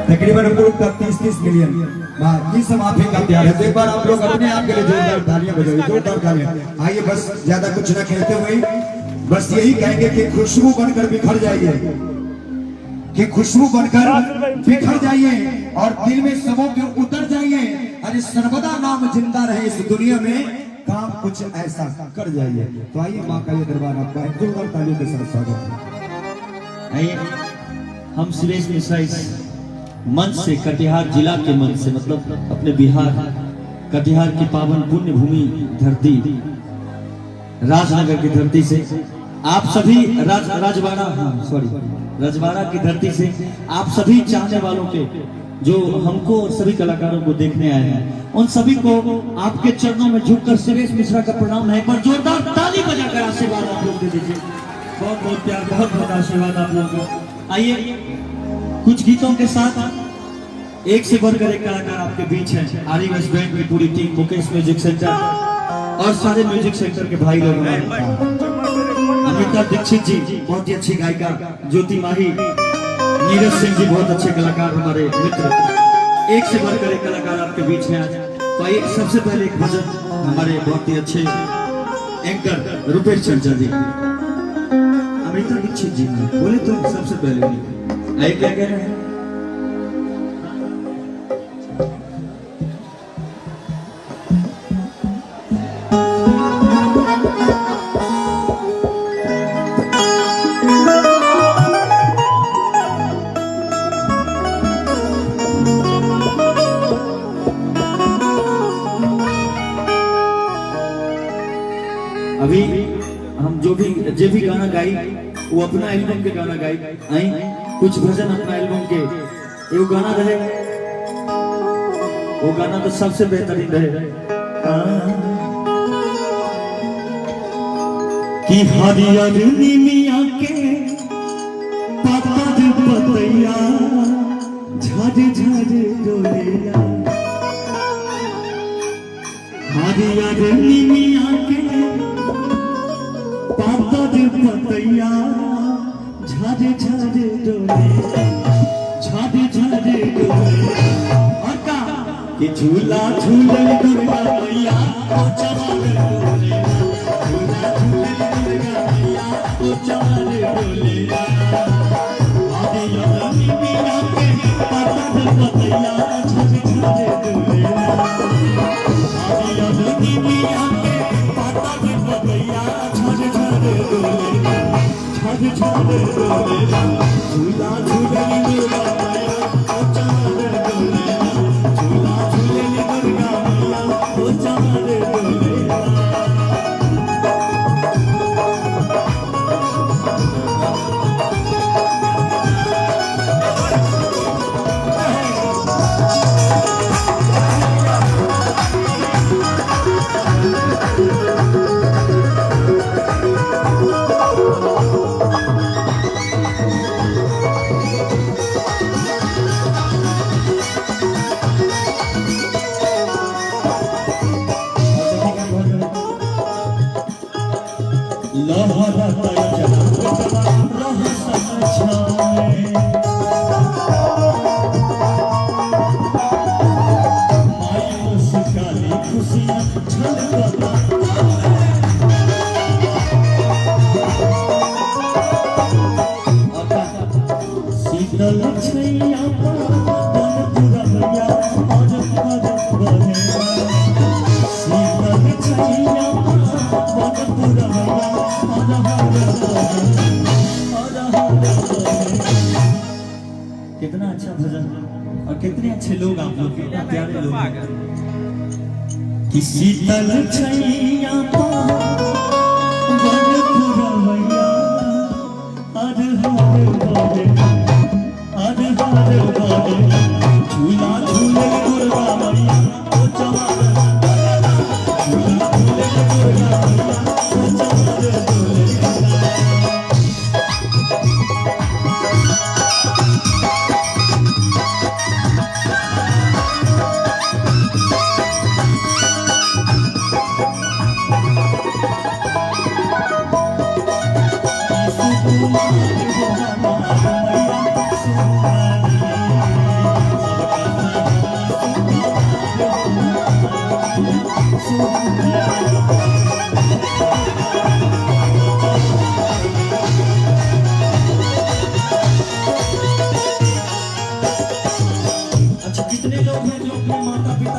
तकरीबन हम लोग का 30-30 मिलियन ये सब आप ही का प्यार है। तो एक बार आप लोग अपने आप के लिए जोरदार तालियां बजाइए, जोरदार तालियां। आइए बस ज्यादा कुछ ना कहते हुए बस यही कहेंगे कि खुशबू बनकर बिखर जाइए, कि खुशबू बनकर बिखर जाइए और दिल में सबों के उतर जाइए। अरे सर्वदा नाम जिंदा रहे इस दुनिया में, काम कुछ ऐसा कर जाइए। तो आइए माँ का ये दरबार आपका है, जोरदार तालियों के साथ स्वागत है। आइए हम सुरेश मिश्रा इस मंच से, कटिहार जिला के मंच से, मतलब अपने बिहार कटिहार की पावन पुण्य भूमि धरती राजनगर की धरती से आप सभी राजवाड़ा की धरती से आप सभी चाहने वालों के, जो हमको और सभी कलाकारों को देखने आए हैं, उन सभी को आपके चरणों में झुककर सुरेश मिश्रा का प्रणाम है। एक बार जोरदार ताली बजाकर आशीर्वाद आप लोग दे दीजिए। बहुत बहुत प्यार, बहुत बहुत आशीर्वाद आप लोगों को। आइए कुछ गीतों के साथ एक से बढ़कर एक कलाकार आपके बीच है। आरी वेस्ट बैंड की पूरी टीम, मुकेश म्यूजिक सेंटर और सारे म्यूजिक सेंटर के भाई लोग, अमिता दीक्षित जी बहुत ही अच्छी गायिका, ज्योति माही, नीरज सिंह जी बहुत अच्छे कलाकार, हमारे मित्र, एक से बढ़कर एक कलाकार आपके बीच है आज। तो आइए सबसे पहले एक भजन हमारे बहुत ही अच्छे एंकर रुपेश चंचल जी, अमिता दीक्षित जी बोले तो सबसे पहले आइए, क्या कह रहे हैं? अभी हम जो भी गाना गाई वो अपना एल्बम के गाना गाई। आई कुछ भजन अपना एल्बम के, वो गाना रहे, वो गाना तो सबसे बेहतरीन रहे कि हरियर निमिया के पतर पतैया झड़ झड़ डोलेला, हरियर निमिया के पतैया झाड़े झाड़े डोले, झाड़े झाड़े डोले, और का कि झूला झूले दुर्गा मैया ओ चमारे डोले, झूला झूले दुर्गा मैया ओ चमारे डोले। आदि योगी मिया के पतद पतैया झाड़े झाड़े डोले, आदि योगी मिया के पतद पतैया झाड़े झाड़े डोले, झाड़े झाड़े डोले, झूला झूले दुर्गा मैया ओ चमारे डोले, झूला झूले दुर्गा मैया ओ चमारे डोले। कितना अच्छा भजन और कितने अच्छे लोग आप लोग, कितना प्यारे लोग। कि शीतल छैया झूला झूले दुर्गा मैया ओ चमारे, झूला झूले दुर्गा मैया ओ चमारे डोले।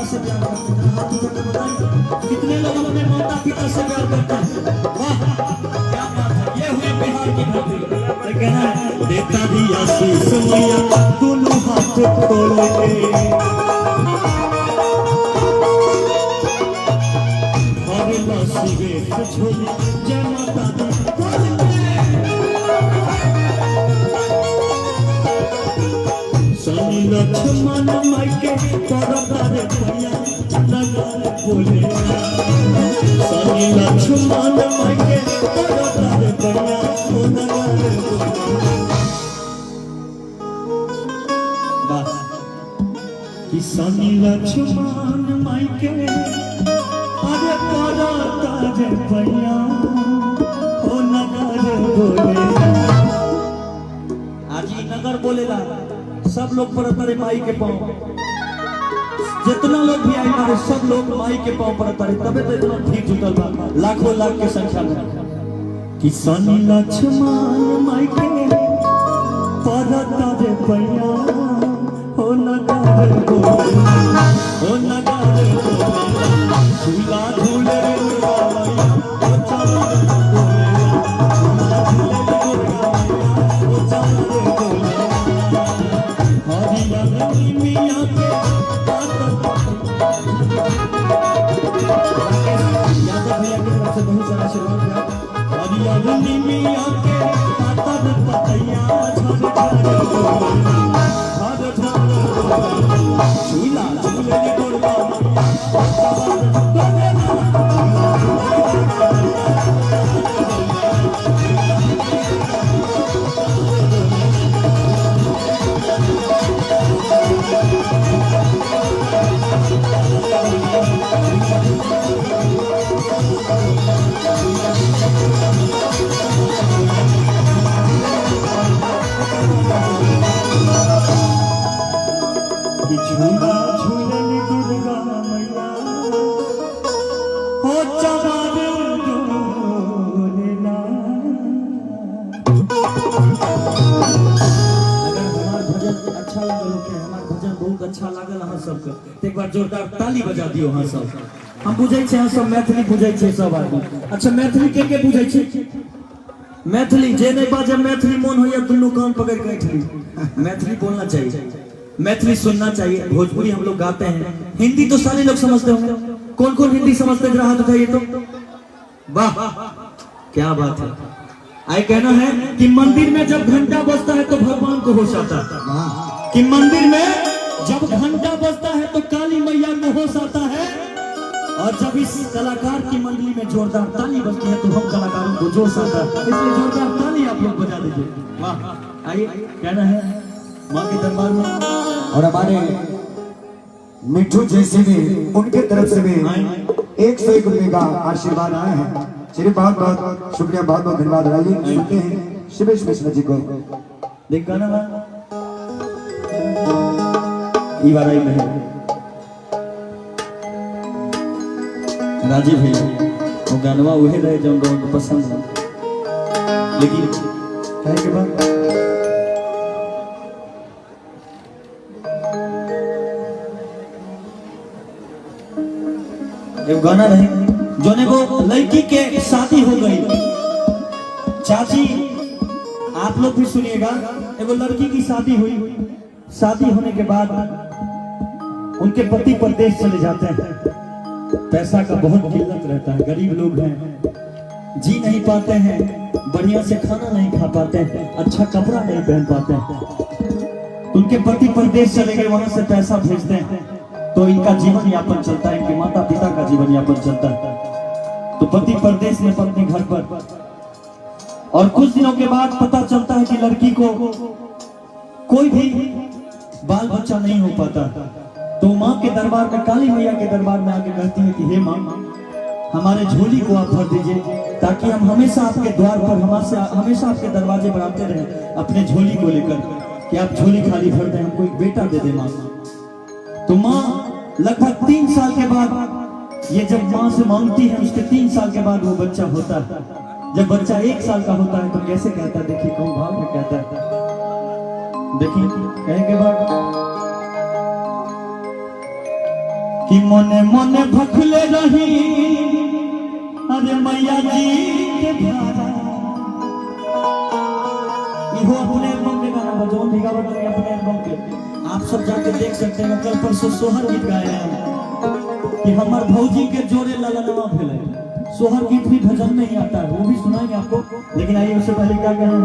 से प्यार करते हैं? हाथ उठा के बताइए कितने लोग अपने माता पिता से प्यार करते हैं? वाह क्या बात है, ये हुई बिहार की धरती। तो कहना है देता भी आशीष मैया दोनों हाथ खोले, और लासी वेश छोले, जय माता दी बोले। सनी लक्ष्मण मायके परदारे भैया नगर बोले, सनी लक्ष्मण मायके परदारे भैया नगर बोले। वाह कि सनी लक्ष्मण मायके अरे परदारे भैया नगर बोले। आज ही नगर बोलेला सब लोग परत रे माई के पांव, जितना लोग भी आई मारे सब लोग माई के पांव परत रे, तबे तो इतना ठीक जुटल बा लाखों लाख के संख्या में। कि सनी लक्ष्मण माई के परत रे पैया हो नगर बोले, हो नगर बोले, झूला झूले रे दुर्गा मैया हो चल बोले, झूला झूले रे दुर्गा मैया हो चल बोले। मियां के यादव भैया की तरफ से बहुत सारा आशीर्वाद दिया। और यादवनी मियां के पातर पतैया झर झर झूला झूले दुर्गा झूला झूलन दुर्गा मैया हो चमार डोलेला। अगर हमार भजन अच्छा लागल हो के हमार भजन बहुत अच्छा लागल अहाँ सबके तो एक बार जोरदार ताली बजा दियो अहाँ सब। हम बुझै छै अहाँ सब मैथिली बुझै छै सब आदमी। अच्छा मैथिली के बुझै छै? मैथिली जे नहीं बाजे मैथिली मन होइए दुनू कान पकड़ के बैठली। मैथिली बोलना चाहिए, मैथिली सुनना चाहिए। भोजपुरी हम लोग गाते हैं, हिंदी तो सारे लोग समझते होंगे। कौन कौन हिंदी समझते हैं? जरा हाथ उठाइए तो। वाह क्या बात है। आई कहना है कि मंदिर में जब घंटा बजता है तो भगवान को होश आता है, कि मंदिर में जब घंटा बजता है तो काली मैया को होश आता है। और जब इस कलाकार की मंडली में जोरदार ताली बजती है तो हम कलाकारों को जोश आता है। इसलिए जोरदार ताली आप लोग बजा दीजिए। वाह आइए कहना है माँ के दरबार में। और हमारे मिठू जैसे भी उनके तरफ से भी 101 रुपए का आशीर्वाद आए हैं। चलिए बहुत बहुत शुक्रिया, बहुत बहुत धन्यवाद। आइए सुनते हैं शिवेश मिश्रा जी को। देख गाना ई बार आई में राजीव भैया वो गानवा वही रहे जो उनको पसंद है, लेकिन कहे के बाद एक गाना रहे जो ने वो लड़की के शादी हो गई। चाची आप लोग भी सुनिएगा, एगो लड़की की शादी हुई, शादी होने के बाद उनके पति परदेश चले जाते हैं। पैसा का बहुत किल्लत रहता है, गरीब लोग हैं, जी नहीं पाते हैं, बढ़िया से खाना नहीं खा पाते हैं, अच्छा कपड़ा नहीं पहन पाते हैं। उनके पति परदेश चले गए, वहां से पैसा भेजते हैं तो इनका जीवन यापन चलता है, इनके माता पिता का जीवन यापन चलता है। तो पति परदेश में पत्नी घर पर, और कुछ दिनों के बाद पता चलता है कि लड़की को कोई भी बाल बच्चा नहीं हो पाता। तो माँ के दरबार में, काली मैया के दरबार में आके कहती है कि हे माँ, हमारे झोली को आप भर दीजिए ताकि हम हमेशा आपके द्वार पर, हमेशा आपके दरवाजे पर आते रहे अपने झोली को लेकर, कि आप झोली खाली भर दें, हमको एक बेटा दे दे माँ। तो माँ लगभग 3 साल के बाद, ये जब माँ से मांगती है उसके 3 साल के बाद वो बच्चा होता है। जब बच्चा 1 साल का होता है तो कैसे कहता है, देखिए कौन भाव में कहता है, देखिए कहे के बाद कि मने मने भखले रही अरे मैया जी के भारा। इहो अपने एल्बम के गाना बजो भीगा बटन अपने एल्बम के आप सब जाके देख सकते हैं। कल परसों सोहर गीत गाया है कि हमार भौजी के जोड़े ललनवा भेले। सोहर गीत भी भजन में ही आता है, वो भी सुनाएंगे आपको, लेकिन आइए उससे पहले क्या कहें।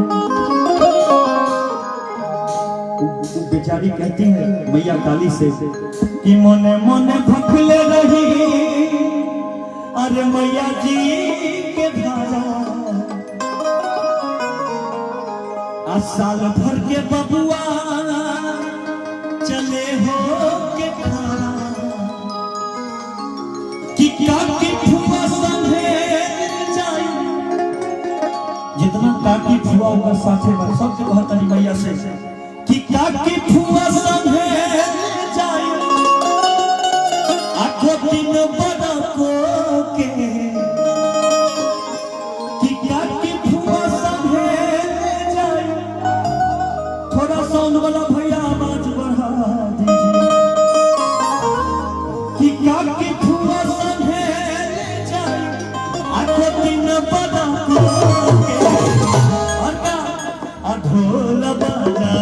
बेचारी कहती है मैया काली से कि मने मने भखले रही अरे मैया जी के धारा। आ साल भर के बबुआ चले हो के खाना कि काकी फुआ संगे जाई। जितना काकी फुआ होगा साथे में सबसे बहुत तनी मैया से कि काकी फुआ संगे जाई। आठों दिन बड़ा को के कि काकी फुआ संगे जाई। थोड़ा साउंड वाला भैया आवाज बढ़ा दीजिए कि काकी फुआ संगे जाई। आठों दिन बड़ा को के और का ढोल बजा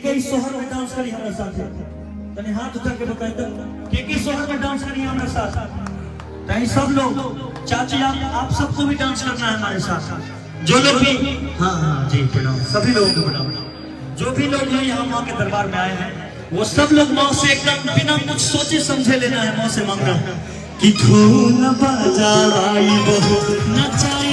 के सोहर में डांस करी हमारे साथ तने हाथ उठा के बताएं तो के सोहर में डांस करी हमारे साथ। तहीं सब लोग चाची आप सबको भी डांस करना है हमारे साथ। जो लोग भी हाँ जी प्रणाम सभी लोगों को प्रणाम। जो भी लोग हैं यहाँ माँ के दरबार में आए हैं वो सब लोग माँ से एकदम बिना कुछ सोचे समझे लेना है। माँ से मांगना कि ढोल बजाई बहू नचाई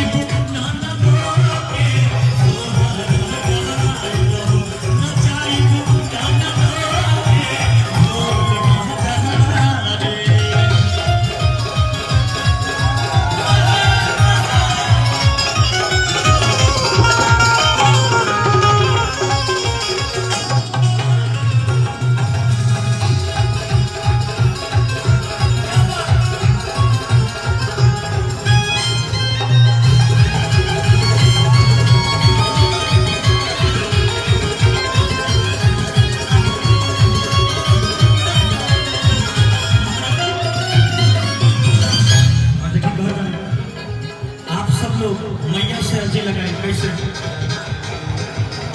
मैया से अर्जी लगाए कैसे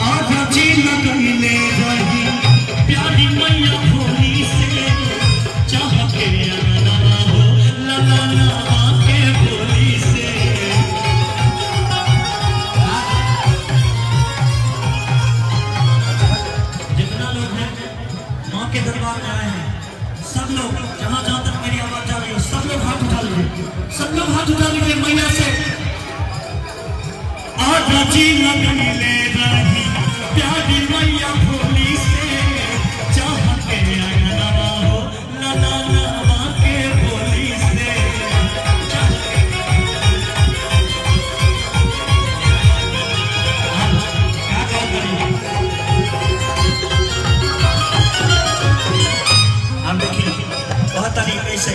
आज जी लगने रही प्यारी मैया भोली से चाह के आना हो लगाना के भोली से। जितना लोग हैं माँ के दरबार में आए हैं सब लोग जहाँ जहाँ तक मेरी आवाज जा रही है सब लोग हाथ उठा लीजिए, सब लोग हाथ उठा लीजिए। मैया से जी लगने रही प्यारी मैया भोली से चाह के आना हो लगाना के भोली से। क्या करें हम देखिए बहुत तरीके से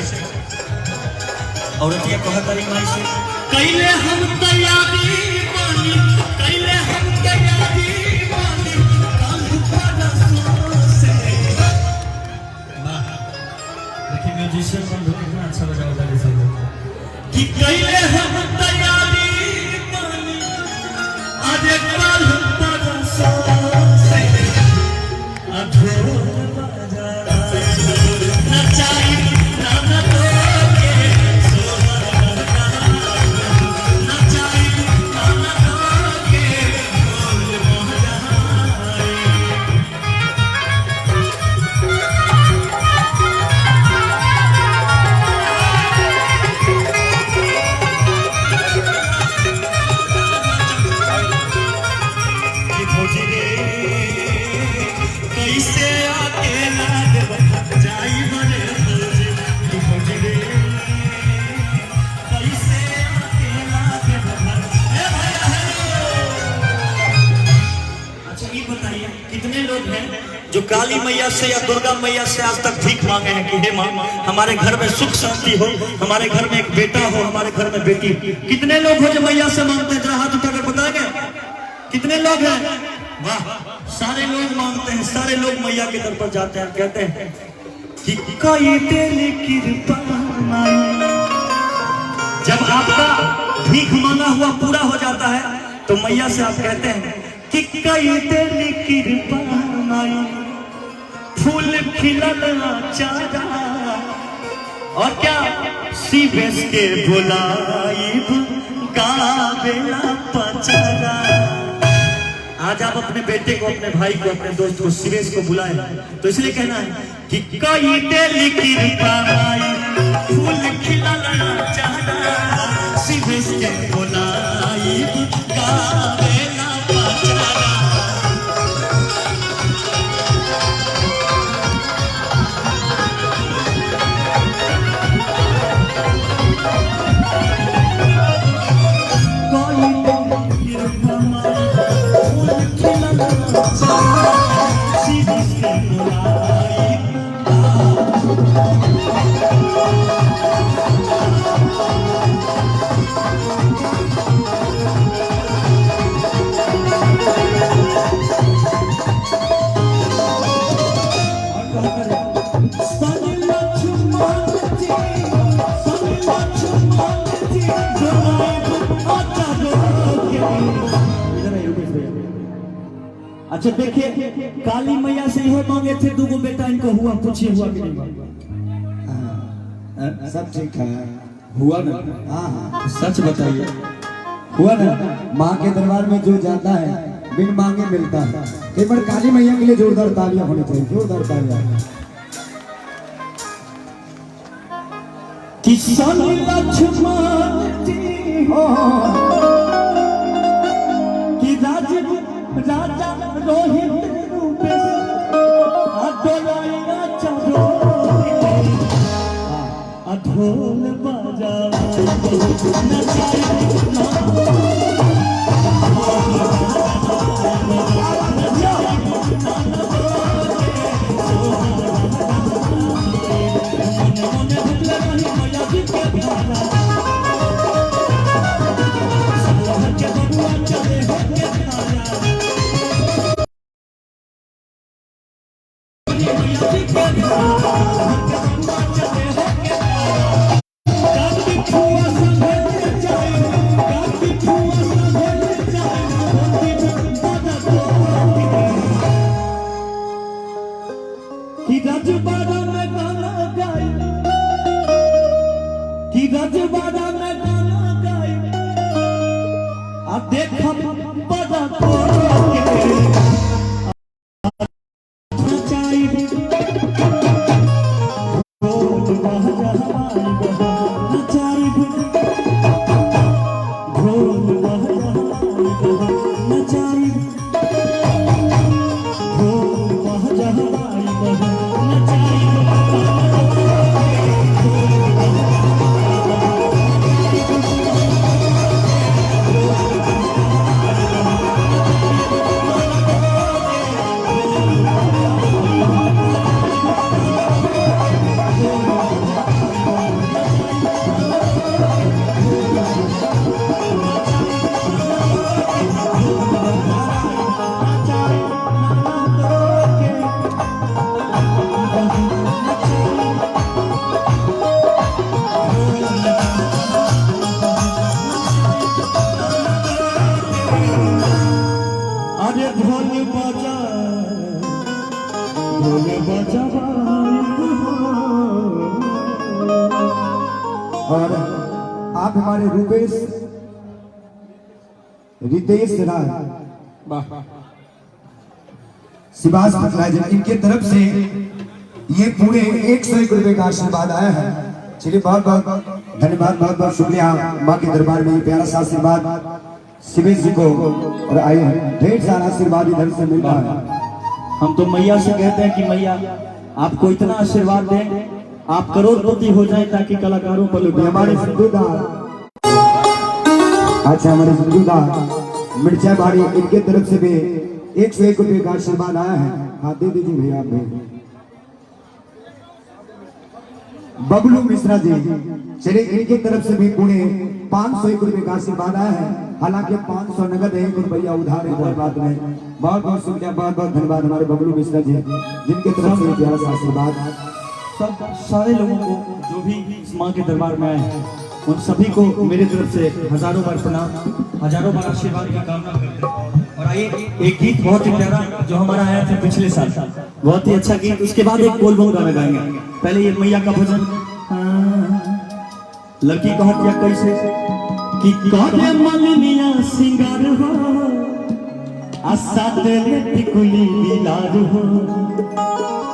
औरतिया बहुत तरीके से कैले हम तैयारी कैले हम तैयारी देखिए म्यूजिशियन बंधु कितना अच्छा बजा बजा कि कैले हम तैयारी आज कल परसों से अधूरा नचाई ना तो के काली मैया से या दुर्गा मैया से आज तक भीख मांगे हैं कि हे माँ हमारे घर में सुख शांति हो, हमारे घर में एक बेटा हो, हमारे घर में बेटी। कितने लोग हो जो मैया से मांगते हैं? जरा हाथ उठाकर बताएंगे कितने लोग हैं? वाह, सारे लोग मांगते हैं, सारे लोग मैया के दर पर जाते हैं, कहते हैं कि कोई तेरी कृपा माई। जब आपका भीख मांगा हुआ पूरा हो जाता है तो मैया से आप कहते हैं कि कोई तेरी कृपा माई, फूल खिलना चारा और क्या शिवेश के बुलाइब गावेला पचारा। आज आप अपने बेटे को, अपने भाई को, अपने दोस्त को, शिवेश को बुलाए तो इसलिए कहना है कि कोई तेरी कृपा माई, फूल खिलना चारा, शिवेश के बुलाइब गावेला पचारा। अच्छा देखिए, काली मैया से यह मांगे थे दूगो बेटा, इनको हुआ? पूछिए हुआ कि नहीं? सब ठीक है, हुआ ना? हाँ, सच बताइए, हुआ ना? माँ के दरबार में जो जाता है बिन मांगे मिलता है। एक बार काली मैया के लिए जोरदार तालियां होनी चाहिए, जोरदार तालियां। किसान लक्ष्मण जी हो कि राजा रोहित रूपे अडोलाया चलो ढोल बजा रजवाड़ा में गाना गाई अब देखो बड़ा और आप हमारे रूपेश रितेश राय शिवास पटनायक इनके तरफ से ये पूरे 101 रुपए का आशीर्वाद आया है। चलिए बहुत बहुत धन्यवाद, बहुत बहुत शुक्रिया। माँ के दरबार में ये प्यारा सा आशीर्वाद शिवेश जी को और आए ढेर सारा आशीर्वाद इधर से मिल रहा है। हम तो मैया से कहते हैं कि मैया आपको इतना आशीर्वाद दें, आप करोड़पति हो जाएं ताकि कलाकारों पर हमारे सिद्धूदा, अच्छा हमारे सिद्धूदा मिर्चा बाड़ी इनके तरफ से भी 101 रुपए का आशीर्वाद आया है। हाँ दे दीजिए भैया आप भी। बबलू मिश्रा जी, चलिए इनकी तरफ से भी पूरे 501 रुपए का आशीर्वाद आया है। हालांकि 500 नगद है, 1 रुपया उधार है, कोई बात नहीं। बहुत बहुत शुक्रिया, बहुत बहुत धन्यवाद हमारे बबलू मिश्रा जी, जिनकी तरफ से प्यार से आशीर्वाद। सब सारे लोगों को जो भी इस माँ के दरबार में आए हैं, उन सभी को मेरी तरफ से हजारों बार प्रणाम, हजारों बार आशीर्वाद की कामना करते हैं। और आइए एक गीत बहुत ही प्यारा जो हमारा आया था पिछले साल, बहुत ही अच्छा गीत। उसके बाद एक बोलबम गाना गाएंगे। पहले ये मैया का भजन, लड़की को हत्या कैसे कि काटे मलनिया सिंगार हो, आसाते टिकुली लीलार हो।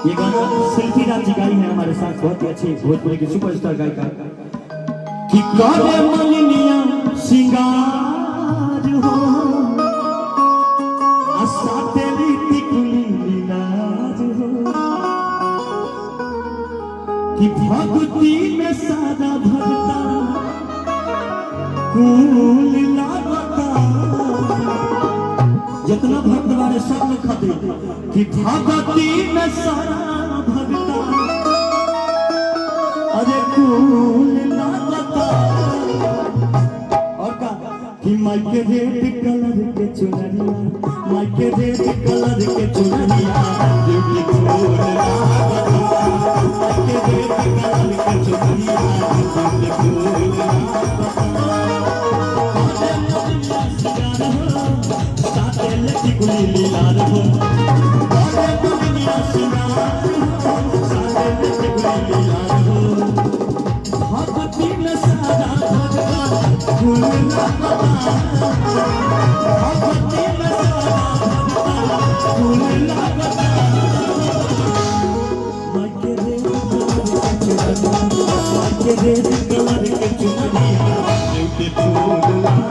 ये गाना शिल्पी राज जी गाई है हमारे साथ, बहुत ही अच्छी भोजपुरी की सुपरस्टार गायिका। कि काटे मलनिया सिंगार हो, आसाते टिकुली लीलार हो। कि भक्ति में सादा भरता फूल लागता, जितना भक्त वाले सब लोग खाते कि भक्ति में सारा भरता, अरे फूल लागता। और का कि माइके रेड कलर के चुनरिया, माइके रेड कलर के चुनरिया, ब्यूटीफुल लागता। माइके रेड कलर के चुनरिया, ब्यूटीफुल लागता। टिकुली लीलार हो, दुनिया सिंगार हो, सारे टिकुली लीलार हो। भक्ति में सादा भगवान फूल लागता, भक्ति में सादा भगवान फूल लागता। माइके रेड कलर के चुनरिया, ब्यूटीफुल लागता।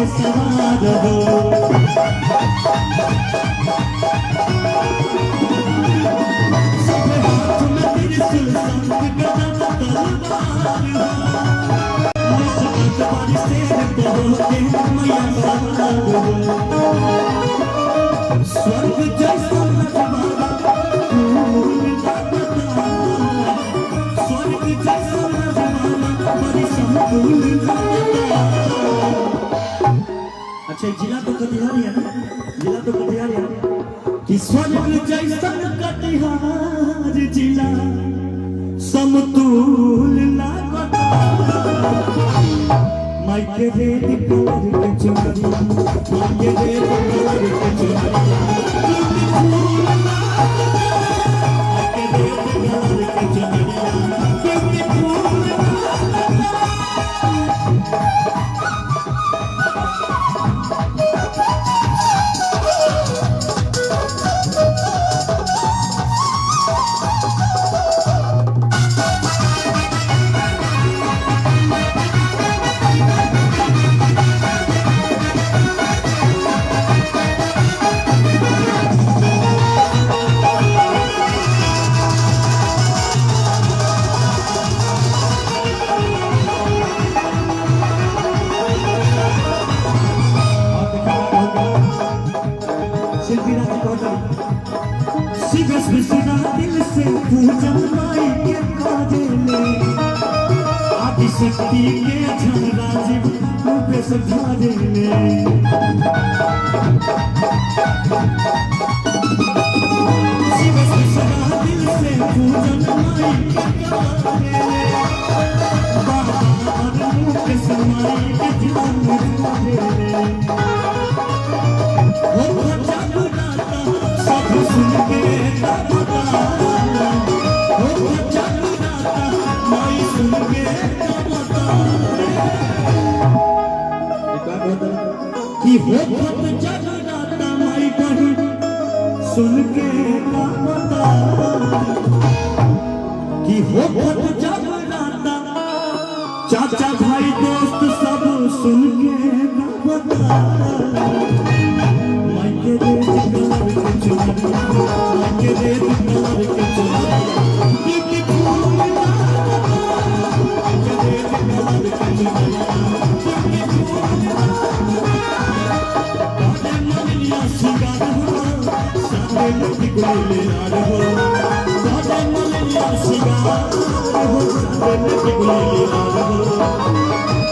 सवार हो, सब हाथ में त्रिशूल शंख गदा तलवार हो, मुस्कुराते बारी शेर बहोगे मैया सवार हो। स्वर्ग जैसा रजवाड़ा फूल लागता, स्वर्ग जैसा रजवाड़ा बड़ी संकुल लागता। अच्छा जिला तो कटिहार है ना, जिला तो कटिहार है। कि स्वर्ग जैसा कटिहार जिला समतुल लागता। माइके रेड कलर के चुनरिया, माइके रेड कलर के चुनरिया, ब्यूटीफुल लागता। माइके रेड कलर के चुनरिया, ब्यूटीफुल लागता। दिल से पूजन माई के काजे में, आदिशक्ति के झंडा रूप से धारे में। शिव सदा दिल से पूजन माई के काजे में, बाबा और रूप से माई के ध्यान सुन के का बता हो जगराता माई सुन के का बता कि हो जगराता माई बहन सुन के का बता कि हो जगराता चाचा भाई दोस्त सब सुन के का बता माई के रेत कलर के चुनरिया माई के रेत कलर के चुनरिया कि फूल माई के रेत कलर के चुनरिया कि फूल बाटे मलिया सिंगार हो सारे लड़की को ले यार हो बाटे मलिया सिंगार हो सारे लड़की को ले यार हो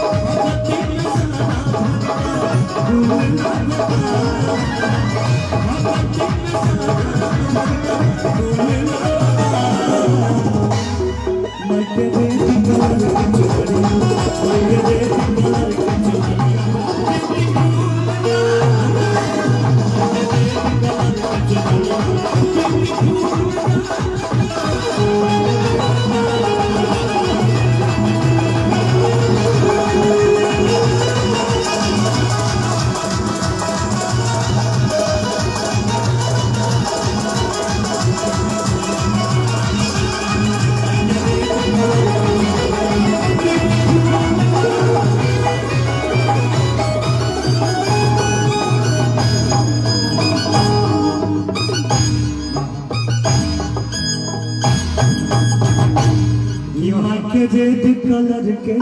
के रेड कलर के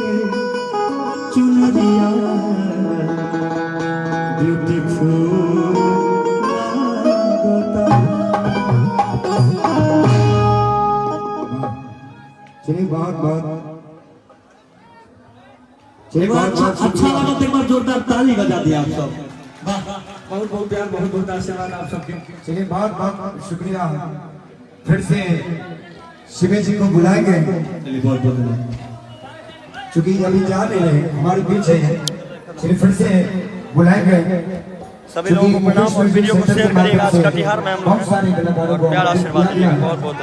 चुनरिया ब्यूटीफुल चलिए बहुत बहुत अच्छा लगा तो एक बार जोरदार ताली बजा दिया आप सब बहुत बहुत प्यार बहुत बहुत आशीर्वाद आप सबके चलिए बहुत बहुत शुक्रिया फिर से शिवे जी को बुलाएंगे चलिए बहुत बहुत चूंकि अभी जा रहे हैं हमारे बीच है चलिए फिर से बुलाएंगे सभी लोगों को प्रणाम और वीडियो को शेयर करिएगा। आज कटिहार में हम लोग बहुत सारे कलाकारों को प्यार आशीर्वाद दीजिएगा। बहुत बहुत